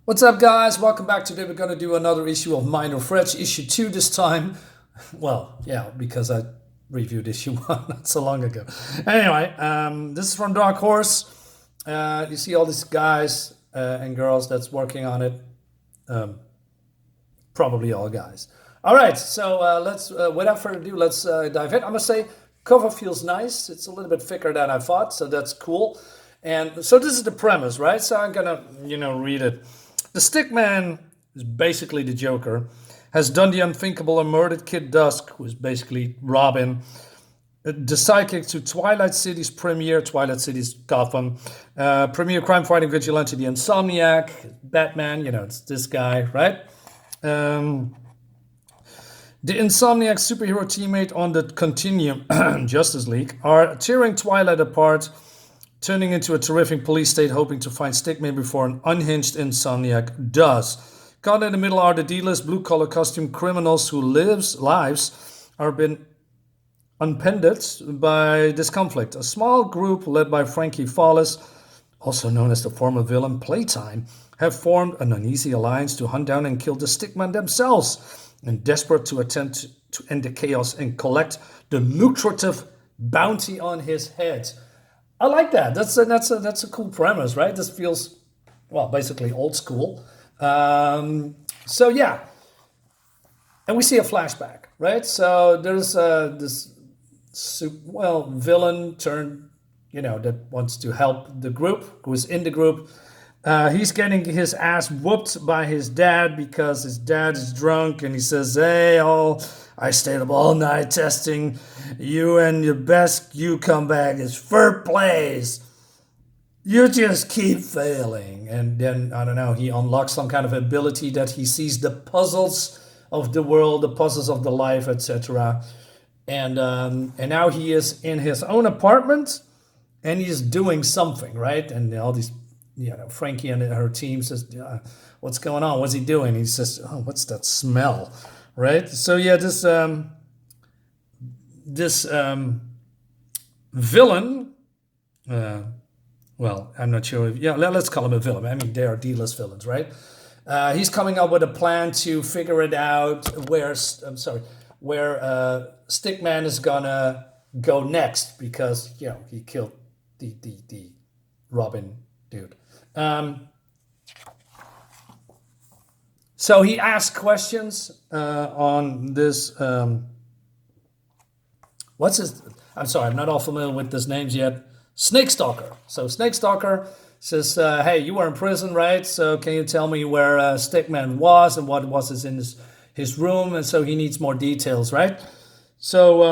What's up, guys? Welcome back. Today we're going to do another issue of Minor Threats, issue 2 this time. Well, yeah, because I reviewed issue 1 not so long ago. Anyway, this is from Dark Horse. You see all these guys and girls that's working on it. Probably all guys. All right, so let's, without further ado, let's dive in. I must say, cover feels nice. It's a little bit thicker than I thought, so that's cool. And so this is the premise, right? So I'm gonna, read it. The Stickman is basically the Joker, has done the unthinkable and murdered Kid Dusk, who is basically Robin. The sidekick to Twilight City's premiere, Twilight City's Gotham, premiere crime-fighting vigilante, the Insomniac, Batman, it's this guy, right? The Insomniac superhero teammate on the Continuum, Justice League, are tearing Twilight apart, turning into a terrific police state, hoping to find Stickman before an unhinged Insomniac does. Caught in the middle are the D-list blue-collar costume criminals whose lives are been upended by this conflict. A small group led by Frankie Fallis, also known as the former villain Playtime, have formed an uneasy alliance to hunt down and kill the Stickman themselves, and desperate to attempt to end the chaos and collect the lucrative bounty on his head. I like that. That's a cool premise, right? This feels, well, basically old school. So yeah, and we see a flashback, right? So there's this villain turned, that wants to help the group, who is in the group. He's getting his ass whooped by his dad because his dad is drunk, and he says, "Hey, I stayed up all night testing you, and your best you comeback is third place. You just keep failing." And then, I don't know, he unlocks some kind of ability that he sees the puzzles of the world, the puzzles of the life, etc. And now he is in his own apartment, and he's doing something, right? And all these, Frankie and her team says, "What's going on? What's he doing?" He says, "Oh, what's that smell?" Right? So yeah, this villain, well, I'm not sure if, let's call him a villain. I mean, they are D-list villains, right? He's coming up with a plan to figure it out where Stickman is gonna go next, because he killed the Robin dude. So he asked questions on this. What's his? I'm sorry, I'm not all familiar with these names yet. Snake Stalker. So Snake Stalker says, "Hey, you were in prison, right? So can you tell me where Stickman was and what was in his room?" And so he needs more details, right? So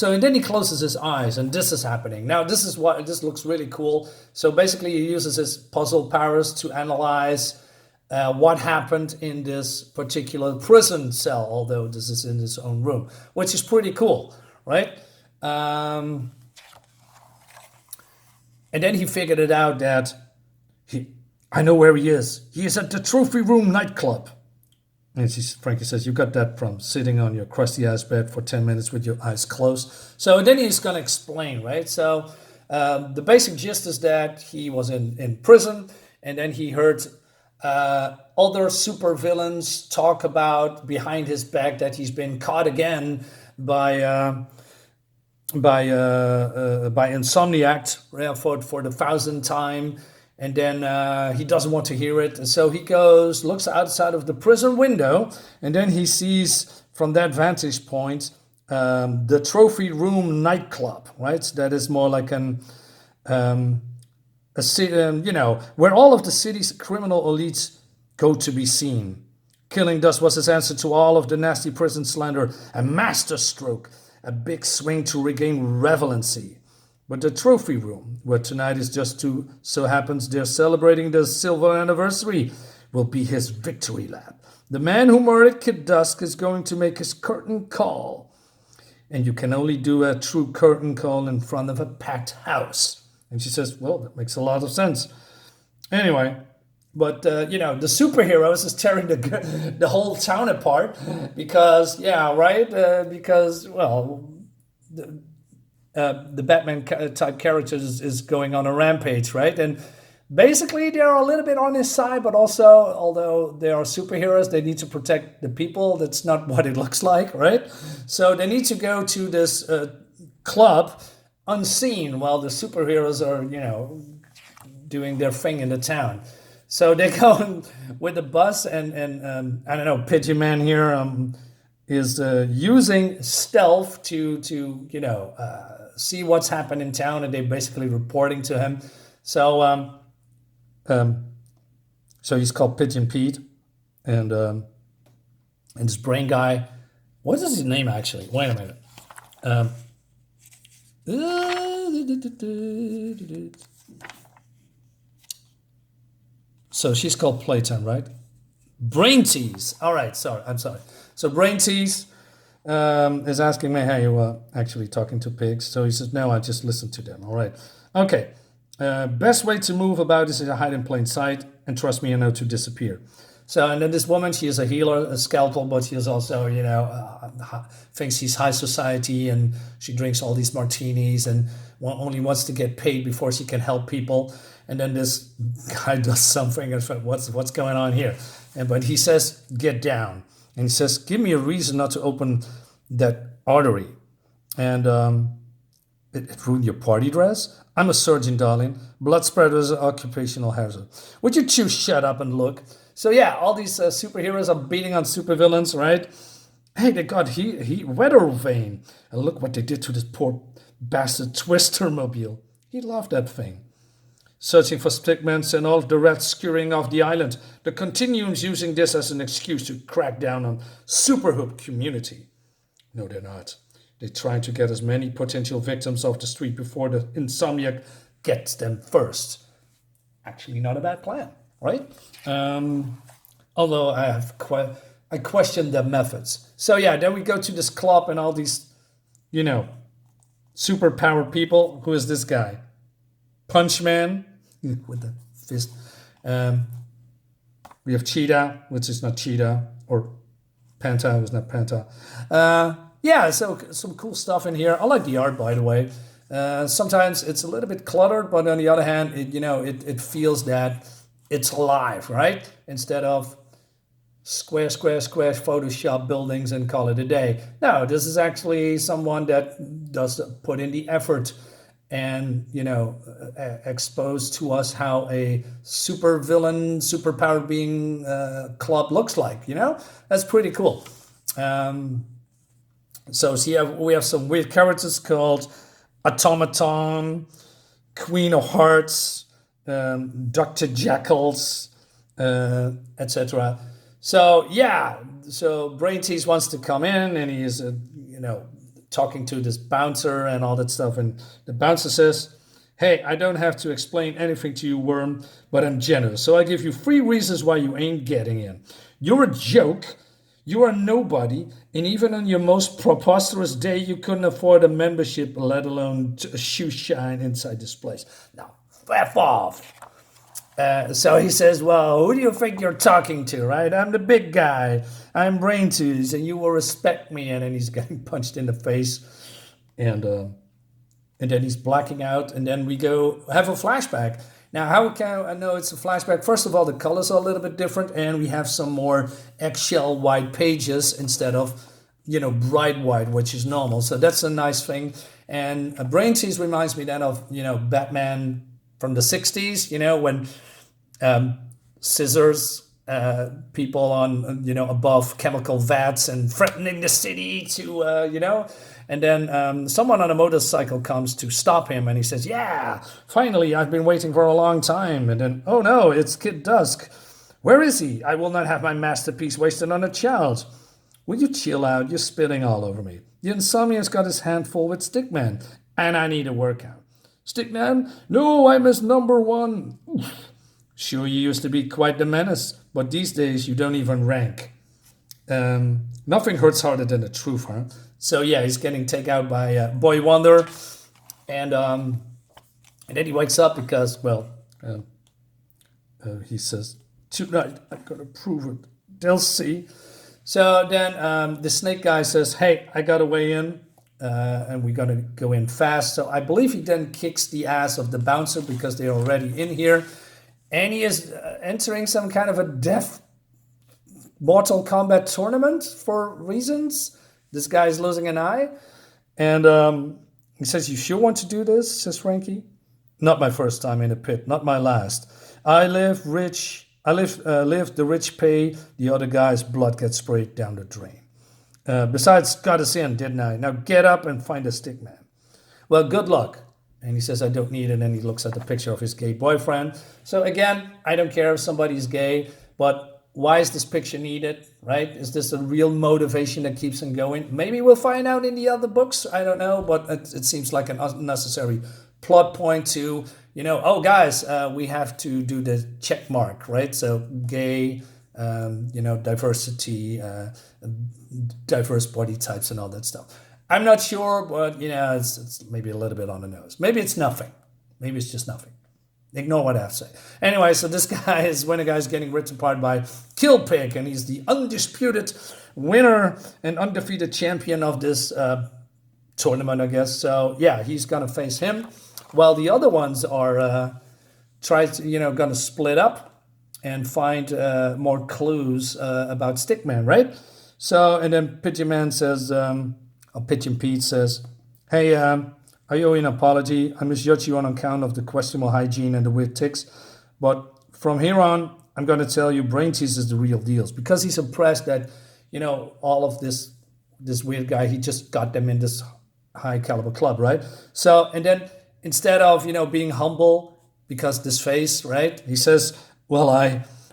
and then he closes his eyes, and this is happening. Now, this looks really cool. So basically, he uses his puzzle powers to analyze what happened in this particular prison cell, although this is in his own room, which is pretty cool, right? And then he figured it out that I know where he is. He is at the Trophy Room nightclub. And Frankie says, "You got that from sitting on your crusty ass bed for 10 minutes with your eyes closed." So then he's going to explain, right? So the basic gist is that he was in prison, and then he heard other supervillains talk about behind his back that he's been caught again by Insomniac for the 1,000th time. And then he doesn't want to hear it. And so he looks outside of the prison window, and then he sees from that vantage point the Trophy Room nightclub, right? That is more like a city, where all of the city's criminal elites go to be seen. Killing Dust was his answer to all of the nasty prison slander, a masterstroke, a big swing to regain relevancy. But the Trophy Room, where tonight is just so happens they're celebrating the silver anniversary, will be his victory lap. The man who murdered Kid Dusk is going to make his curtain call. And you can only do a true curtain call in front of a packed house. And she says, "Well, that makes a lot of sense." Anyway, but, the superheroes is tearing the whole town apart because, because, well, the Batman type character is going on a rampage, right? And Basically, they're a little bit on his side, but also, although they are superheroes, they need to protect the people. That's not what it looks like, right? So they need to go to this club unseen while the superheroes are, doing their thing in the town. So they go with the bus, and I don't know, Pigeon Man here is using stealth to see what's happened in town, and they're basically reporting to him. So um, so he's called Pigeon Pete, and this brain guy. What is his name actually? Wait a minute. So she's called Playtime, right? Brain Tease. All right, sorry, I'm sorry. So Brain Tease is asking me, hey, you are actually talking to pigs. So he says, no, I just listen to them. All right. Okay. Best way to move about is to hide in plain sight, and trust me, I know to disappear. So, and then this woman, she is a healer, a scalpel, but she is also, thinks she's high society, and she drinks all these martinis and only wants to get paid before she can help people. And then this guy does something, and what's going on here? But he says, get down. And he says, give me a reason not to open that artery. And it ruined your party dress? I'm a surgeon, darling. Blood spreader is an occupational hazard. Would you two shut up and look? So yeah, all these superheroes are beating on supervillains, right? Hey, they got weather vein. And look what they did to this poor bastard Twister mobile. He loved that thing. Searching for Stickman and all of the rats scurrying off the island. The Continuum's using this as an excuse to crack down on Superhoop community. No, they're not. They're trying to get as many potential victims off the street before the Insomniac gets them first. Actually, not a bad plan, right? Although I question their methods. So yeah, then we go to this club and all these, superpowered people. Who is this guy? Punch Man with the fist. We have Cheetah, which is not Cheetah, or Panta, who's not Panta. Yeah, so some cool stuff in here. I like the art, by the way. Sometimes it's a little bit cluttered, but on the other hand, it feels that it's alive, right? Instead of square Photoshop buildings and call it a day. No, this is actually someone that does put in the effort and expose to us how a super villain, superpowered being club looks like. That's pretty cool. So we have some weird characters called Automaton, Queen of Hearts, Dr. Jekylls, etc. So yeah, so Brain Tease wants to come in, and he is talking to this bouncer and all that stuff. And the bouncer says, hey, I don't have to explain anything to you, Worm, but I'm generous. So I give you 3 reasons why you ain't getting in. You're a joke. You are nobody. And even on your most preposterous day, you couldn't afford a membership, let alone a shoe shine inside this place. Now, F off. So he says, well, who do you think you're talking to, right? I'm the big guy. I'm Brain Tease, and you will respect me. And then he's getting punched in the face. And then he's blacking out. And then we go have a flashback. Now, how can I know it's a flashback? First of all, the colors are a little bit different. And we have some more eggshell white pages instead of, bright white, which is normal. So that's a nice thing. And Brain Tease reminds me then of, Batman from the 60s, when scissors people on, above chemical vats and threatening the city to, and then someone on a motorcycle comes to stop him, and he says, yeah, finally, I've been waiting for a long time. And then, oh no, it's Kid Dusk. Where is he? I will not have my masterpiece wasted on a child. Will you chill out? You're spitting all over me. The Insomniac's got his hand full with Stickman, and I need a workout. Stickman? No, I'm his number 1. Oof. Sure, you used to be quite the menace, but these days you don't even rank. Nothing hurts harder than the truth, huh? So yeah, he's getting taken out by Boy Wonder, and then he wakes up because, he says, tonight I'm gonna prove it. They'll see. So then the snake guy says, hey, I got a way in. And we're going to go in fast. So I believe he then kicks the ass of the bouncer because they're already in here. and he is entering some kind of a death Mortal Kombat tournament for reasons. This guy is losing an eye, and he says, "You sure want to do this?" says Frankie. "Not my first time in a pit, not my last. I live rich. Live the rich pay. The other guy's blood gets sprayed down the drain. Besides, got us in, didn't I? Now get up and find a stickman." "Well, good luck." And he says, "I don't need it." And he looks at the picture of his gay boyfriend. So again, I don't care if somebody's gay, but why is this picture needed, right? Is this a real motivation that keeps him going? Maybe we'll find out in the other books. I don't know, but it seems like an unnecessary plot point to, oh, guys, we have to do the check mark, right? So gay, diversity, diverse body types and all that stuff. I'm not sure, but, it's maybe a little bit on the nose. Maybe it's nothing. Maybe it's just nothing. Ignore what I have to say. Anyway, so this guy is when a guy's getting ripped apart by Killpig, and he's the undisputed winner and undefeated champion of this tournament, I guess. So yeah, he's gonna face him, while the other ones are gonna split up and find more clues about Stickman, right? So and then Pigeon says, Pigeon Pete says, "Hey, I owe you an apology. I misjudged you on account of the questionable hygiene and the weird ticks. But from here on, I'm going to tell you brain tease is the real deal." Because he's impressed that, all of this weird guy, he just got them in this high caliber club, right? So, and then instead of, being humble because this face, right? He says, "Well,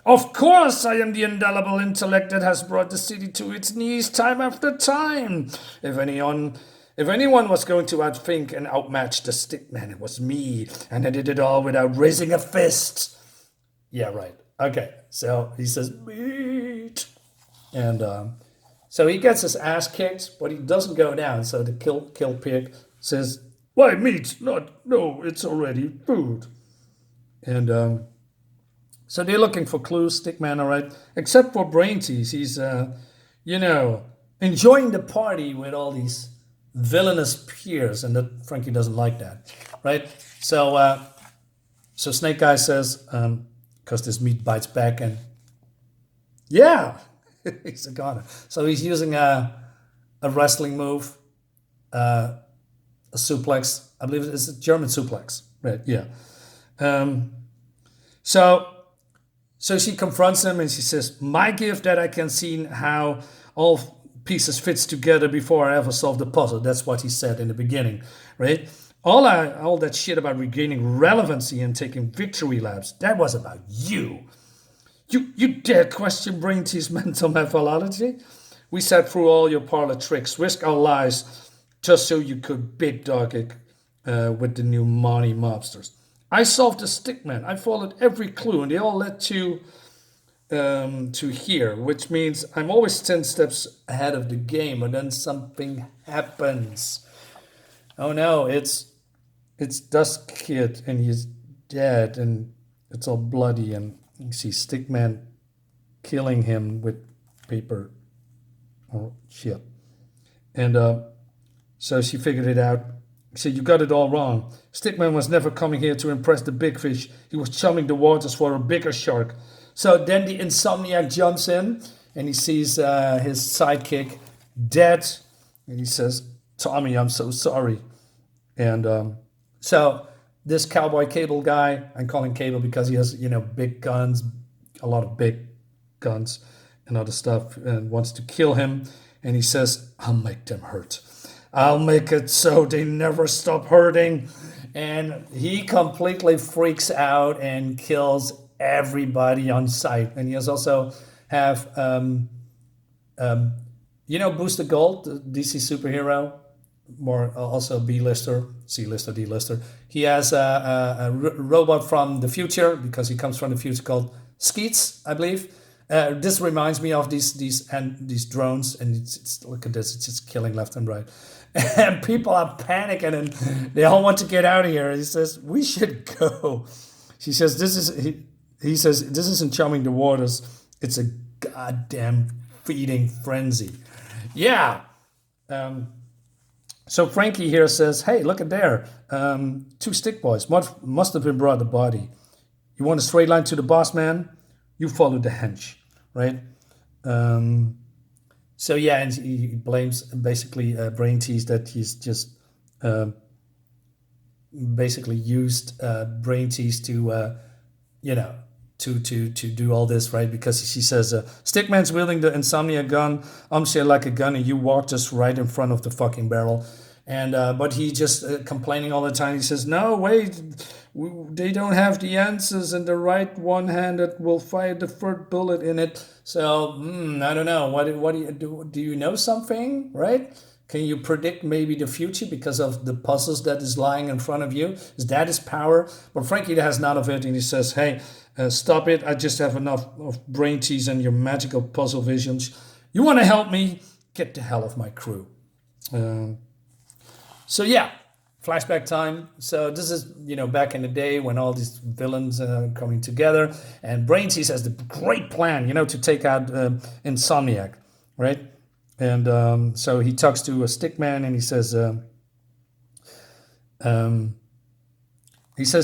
of course I am the indelible intellect that has brought the city to its knees time after time. If anyone was going to outthink and outmatch the Stickman, it was me, and I did it all without raising a fist." Yeah, right. Okay, so he says, "Meat." And so he gets his ass kicked, but he doesn't go down. So the kill pig says, "Why meat? No, it's already food." And so they're looking for clues, Stickman, all right, except for Brain Tease. He's, enjoying the party with all these villainous peers, and that Frankie doesn't like that, right? So Snake Guy says, because this meat bites back, and yeah, he's a goner. So he's using a wrestling move, a suplex. I believe it's a German suplex, right? Yeah. So she confronts him and she says, "My gift that I can see how all pieces fits together before I ever solve the puzzle." That's what he said in the beginning, right? All that shit about regaining relevancy and taking victory laps, that was about you. You dare question Brain Tea's mental methodology? We sat through all your parlor tricks, risked our lives just so you could big dog it with the new money mobsters. I solved the Stickman. I followed every clue, and they all led to here, which means I'm always 10 steps ahead of the game, and then something happens. Oh no, it's Dusk Kid, and he's dead, and it's all bloody, and you see Stickman killing him with paper or shit. And so she figured it out. She said, "You got it all wrong. Stickman was never coming here to impress the big fish. He was chumming the waters for a bigger shark." So then the Insomniac jumps in, and he sees his sidekick dead, and he says, "Tommy, I'm so sorry." And so this cowboy Cable guy, I'm calling Cable because he has, big guns, a lot of big guns and other stuff, and wants to kill him. And he says, "I'll make them hurt. I'll make it so they never stop hurting." And he completely freaks out and kills everybody on sight. And he has also have, Booster Gold, the DC superhero, more also B-lister, C-lister, D-lister. He has a robot from the future, because he comes from the future, called Skeets, I believe. This reminds me of these drones, and it's look at this, it's just killing left and right. And people are panicking, and they all want to get out of here. He says, "We should go." He says, he says, "This isn't chumming the waters. It's a goddamn feeding frenzy." Yeah. So Frankie here says, "Hey, look at there. 2 stick boys. Must have been brought the body." You want a straight line to the boss man? You follow the hench, right? Um, so yeah, and he blames basically Brain Tease that he's just uh, basically used Brain Tease to you know to do all this, right? Because she says Stickman's wielding the Insomnia gun. I'm shaped like a gun, and you walked us right in front of the fucking barrel. And but he just complaining all the time. He says, "No, wait, they don't have the answers, and the right one hand that will fire the third bullet in it." So I don't know. What do you do? Do you know something, right? Can you predict maybe the future because of the puzzles that is lying in front of you? Is that his power? But Frankie has none of it, and he says, "Hey, stop it! I just have enough of Brain Tease and your magical puzzle visions. You want to help me? Get the hell off my crew." So yeah, flashback time. So this is back in the day when all these villains are coming together, and Brain Tease has the great plan, to take out Insomniac, right? And so he talks to a Stickman, and he says,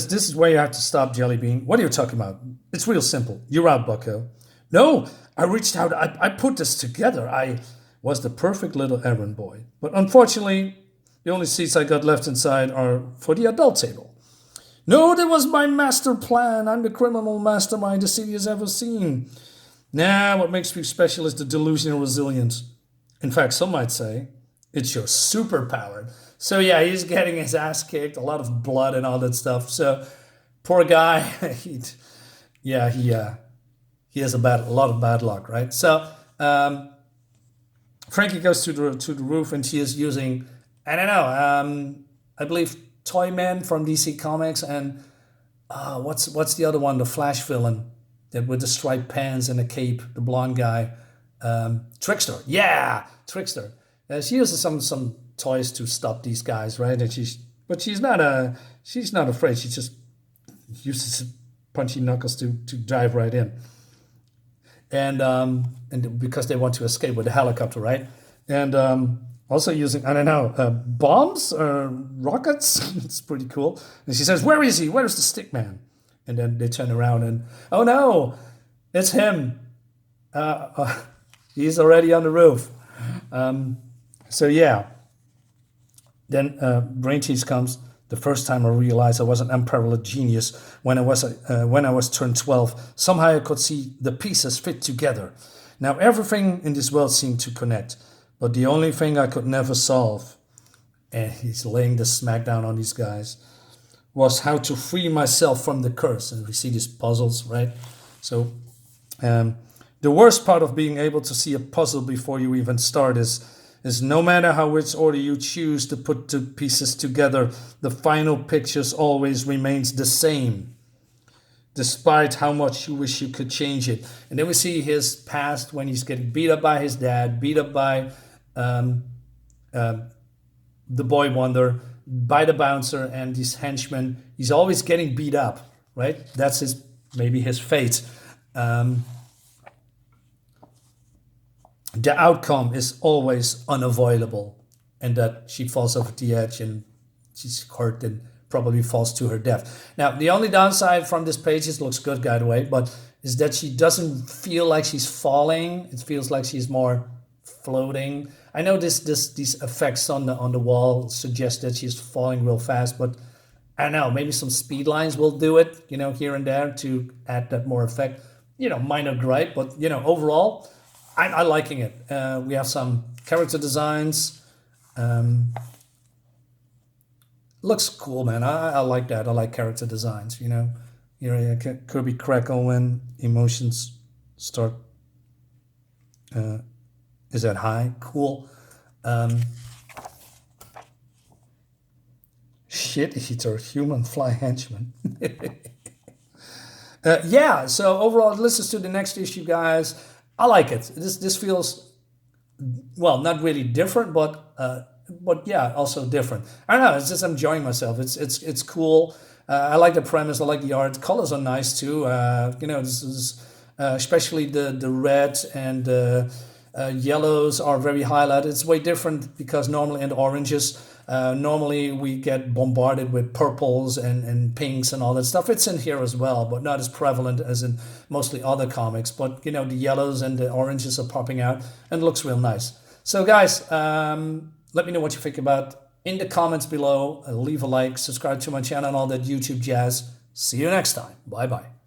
"This is where you have to stop, Jellybean. What are you talking about? It's real simple. You're out, Bucko." "No, I reached out. I put this together. I was the perfect little errand boy. But unfortunately, the only seats I got left inside are for the adult table." "No, that was my master plan. I'm the criminal mastermind the city has ever seen." "Nah, what makes me special is the delusional resilience. In fact, some might say it's your superpower." So yeah, he's getting his ass kicked, a lot of blood and all that stuff. So poor guy, he has a lot of bad luck, right? So Frankie goes to the roof, and she is using, I don't know, I believe Toyman from DC Comics, and what's the other one, the Flash villain that with the striped pants and a cape, the blonde guy, Trickster. Yeah, Trickster. She uses some toys to stop these guys, right? And she's not afraid. She just uses punchy knuckles to dive right in. And because they want to escape with the helicopter, right? And also using, I don't know, bombs or rockets. It's pretty cool. And she says, "Where is he? Where's the Stickman?" And then they turn around and, oh no, it's him. He's already on the roof. So yeah. Then Brain Tease comes. The first time I realized I was an unparalleled genius when I was turned 12. Somehow I could see the pieces fit together. Now everything in this world seemed to connect, but the only thing I could never solve, and he's laying the smackdown on these guys, was how to free myself from the curse. And we see these puzzles, right? So the worst part of being able to see a puzzle before you even start is no matter how which order you choose to put the pieces together, the final pictures always remains the same, despite how much you wish you could change it. And then we see his past when he's getting beat up by his dad, beat up by the Boy Wonder, by the bouncer and these henchmen. He's always getting beat up, right? That's maybe his fate. The outcome is always unavoidable, and that she falls over the edge and she's hurt and probably falls to her death. Now, the only downside from this page, it looks good, by the way, but is that she doesn't feel like she's falling. It feels like she's more floating. I know these effects on the wall suggest that she's falling real fast, but I don't know, maybe some speed lines will do it, here and there to add that more effect. Minor gripe, but overall, I'm liking it. We have some character designs. Looks cool, man. I like that. I like character designs. Kirby crackle when emotions start. Is that high? Cool. Shit eater, human fly henchman. Yeah. So overall, let's just do the next issue, guys. I like it. This feels, well, not really different, but yeah, also different. I don't know. It's just enjoying myself. It's cool. I like the premise. I like the art. Colors are nice too. This is especially the red and yellows are very highlighted. It's way different because normally in the oranges Normally we get bombarded with purples and pinks and all that stuff. It's in here as well, but not as prevalent as in mostly other comics. But the yellows and the oranges are popping out and it looks real nice. So guys, let me know what you think about in the comments below. Leave a like, subscribe to my channel and all that YouTube jazz. See you next time. Bye bye.